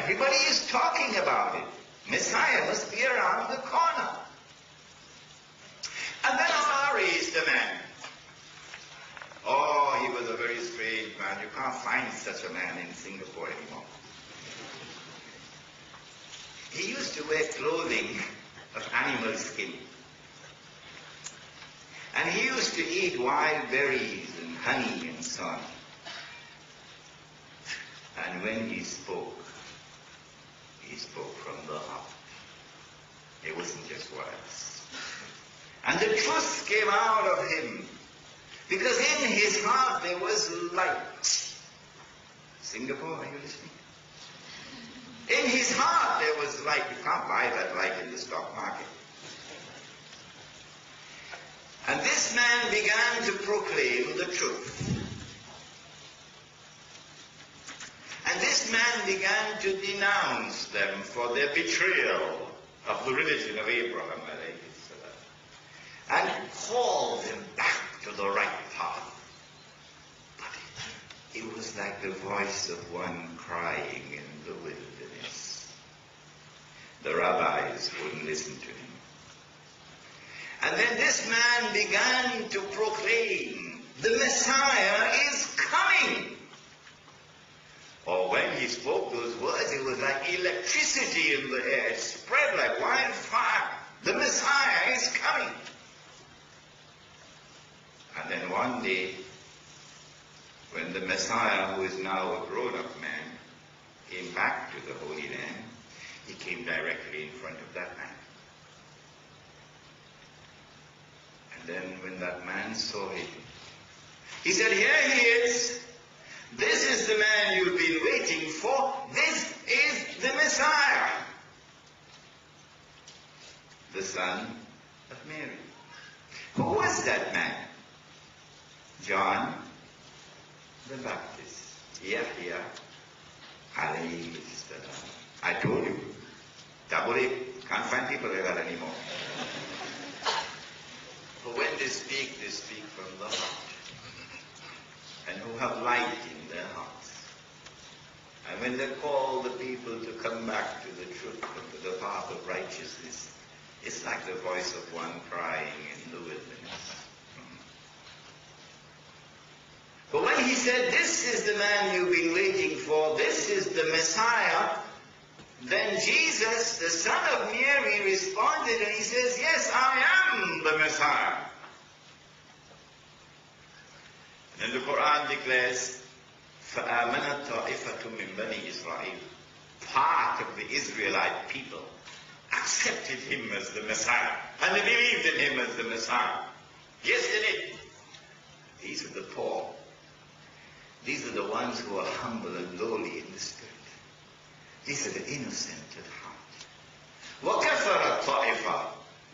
Everybody is talking about it. Messiah must be around the corner. And then Allah raised a man. Oh, he was a very strange man. You can't find such a man in Singapore anymore. He used to wear clothing of animal skin. And he used to eat wild berries and honey and so on. And when he spoke from the heart. It wasn't just words. And the truth came out of him. Because in his heart there was light. Singapore, are you listening? In his heart there was light. You can't buy that light in the stock market. And this man began to proclaim the truth. And this man began to denounce them for their betrayal of the religion of Abraham, and called them back to the right path. But it was like the voice of one crying in the wilderness. The rabbis wouldn't listen to him. And then this man began to proclaim, the Messiah is coming. Or when he spoke those words, it was like electricity in the air. It spread like wildfire. The Messiah is coming. And then one day, when the Messiah, who is now a grown-up man, came back to the Holy Land, he came directly in front of that man. And then when that man saw him, he said, here he is. This is the man you've been waiting for. This is the Messiah. The son of Mary. Who was that man? John the Baptist. Yahya alayhi salam. I told you. Double it. Can't find people like that anymore. But when they speak from the heart. And who have light in their hearts. And when they call the people to come back to the truth and to the path of righteousness, it's like the voice of one crying in the wilderness. But when he said, this is the man you've been waiting for, this is the Messiah, then Jesus, the son of Mary, responded and he says, yes, I am the Messiah. And the Quran declares, فَآمَنَتْ طَائِفَةٌ مِّن بَنِي إِسْرَائِيل. Part of the Israelite people accepted him as the Messiah. And they believed in him as the Messiah. Yes, they did. These are the poor. These are the ones who are humble and lowly in the spirit. These are the innocent at heart. وَكَفَرَ الطَّائِفَةُ.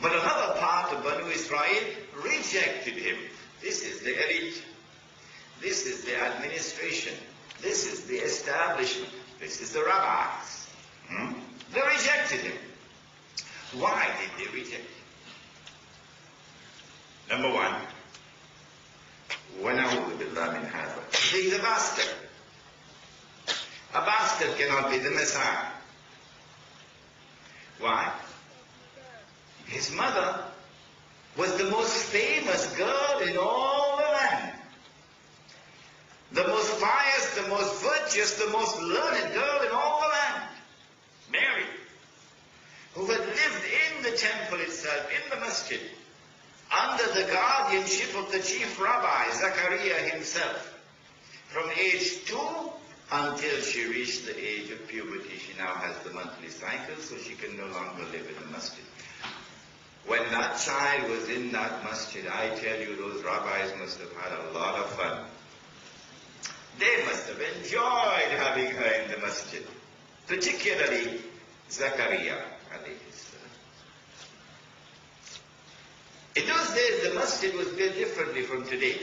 But another part of Banu Israel rejected him. This is the elite. This is the administration. This is the establishment. This is the rabbis. They rejected him. Why did they reject him? Number one, وَنَعُوذُ بِاللَّهِ مِنْ هَذَا. He's a bastard. A bastard cannot be the Messiah. Why? His mother was the most famous girl in all the land. The most pious, the most virtuous, the most learned girl in all the land. Mary, who had lived in the temple itself, in the masjid, under the guardianship of the chief rabbi, Zachariah himself, from age 2 until she reached the age of puberty. She now has the monthly cycle, so she can no longer live in the masjid. When that child was in that masjid, I tell you, those rabbis must have had a lot of fun. They must have enjoyed having her in the masjid, particularly Zachariah. In those days, the masjid was built differently from today.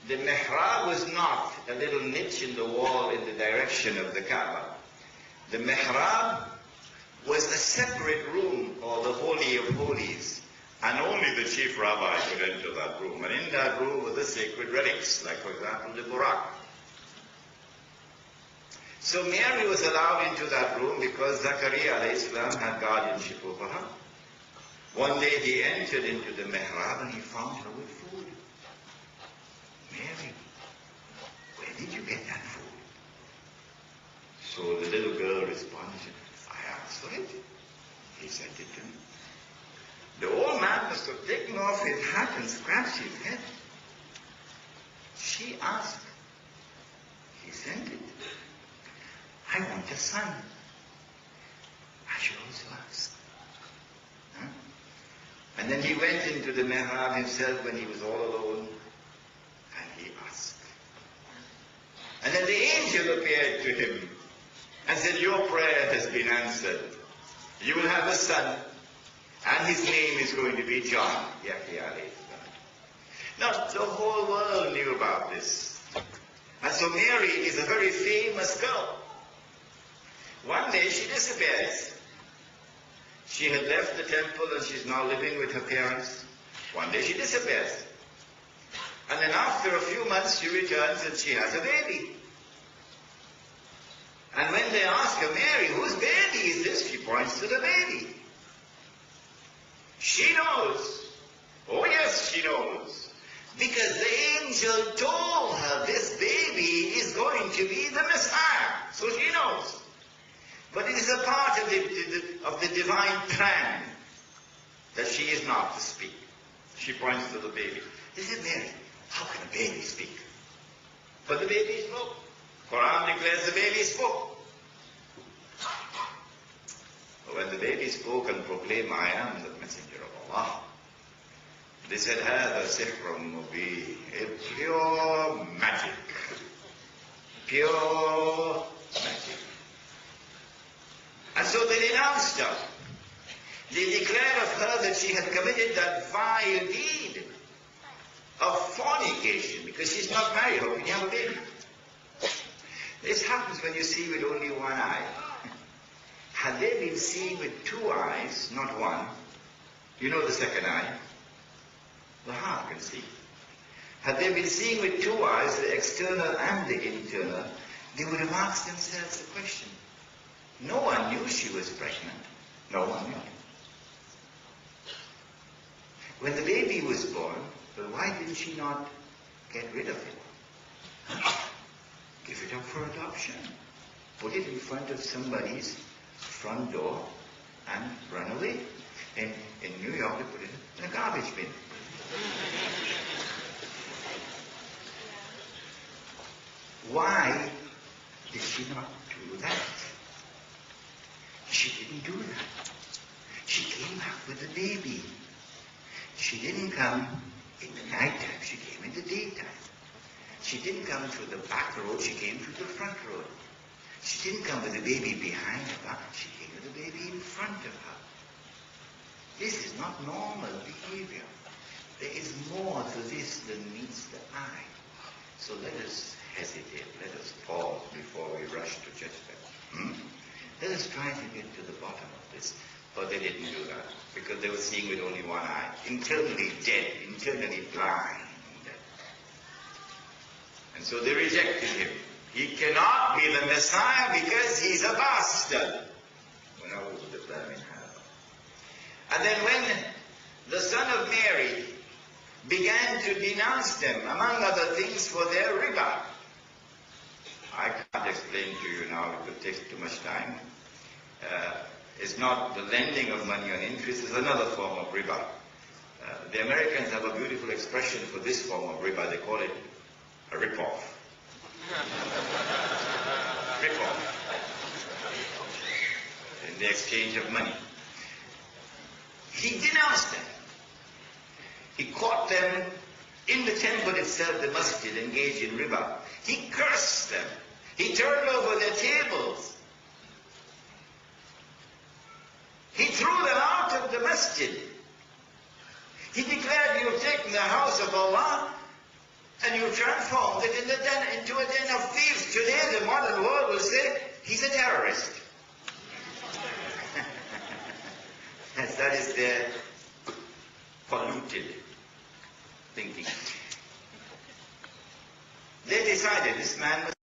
The mihrab was not a little niche in the wall in the direction of the Kaaba. The mihrab was a separate room called the Holy of Holies, and only the chief rabbi could enter that room. And in that room were the sacred relics, like for example the Burak. So Mary was allowed into that room because Zachariah alayhi salam had guardianship over her. One day he entered into the mihrab and he found her with food. Mary, where did you get that food? So the little girl responded, I asked for it. He sent it to me. The old man must have taken off his hat and scratched his head. She asked. He sent it. I want a son. I should also ask. Huh? And then he went into the mihrab himself when he was all alone, and he asked. And then the angel appeared to him and said, your prayer has been answered. You will have a son, and his name is going to be John. Yahya alayhi salam. Now, the whole world knew about this. And so Mary is a very famous girl. One day she disappears. She had left the temple and she's now living with her parents. One day she disappears. And then after a few months she returns and she has a baby. And when they ask her, Mary, whose baby is this? She points to the baby. She knows. Oh yes, she knows. Because the angel told her this baby is going to be the Messiah. So she knows. But it is a part of the divine plan that she is not to speak. She points to the baby. They said, Mary, how can a baby speak? But the baby spoke. Quran declares the baby spoke. But when the baby spoke and proclaimed, I am the messenger of Allah, they said, هذا سحر مبين. Pure magic. Pure magic. And so they denounced her. They declared of her that she had committed that vile deed of fornication because she's not married. How can you have a baby? This happens when you see with only one eye. Had they been seeing with two eyes, not one, you know the second eye, the heart can see. Had they been seeing with two eyes, the external and the internal, they would have asked themselves the question. No one knew she was pregnant. No one knew. When the baby was born, well, why didn't she not get rid of it? Give it up for adoption. Put it in front of somebody's front door and run away. In New York, they put it in a garbage bin. Why did she not do that? She didn't do that. She came back with the baby. She didn't come in the night time. She came in the daytime. She didn't come through the back road. She came through the front road. She didn't come with the baby behind her. She came with the baby in front of her. This is not normal behavior. There is more to this than meets the eye. So let us hesitate. Let us pause before we rush to judgment. Let us try to get to the bottom of this. But they didn't do that because they were seeing with only one eye. Internally dead, internally blind. And so they rejected him. He cannot be the Messiah because he's a bastard. And then when the son of Mary began to denounce them, among other things, for their riba. I can't explain to you now, it would take too much time. It's not the lending of money on interest, it's another form of riba. The Americans have a beautiful expression for this form of riba. They call it a rip-off. Rip-off. In the exchange of money. He denounced them. He caught them in the temple itself, the masjid, engaged in riba. He cursed them. He turned over their tables. He threw them out of the masjid. He declared, you've taken the house of Allah and you've transformed it into a den of thieves. Today the modern world will say, he's a terrorist. That is their polluted thinking. They decided this man must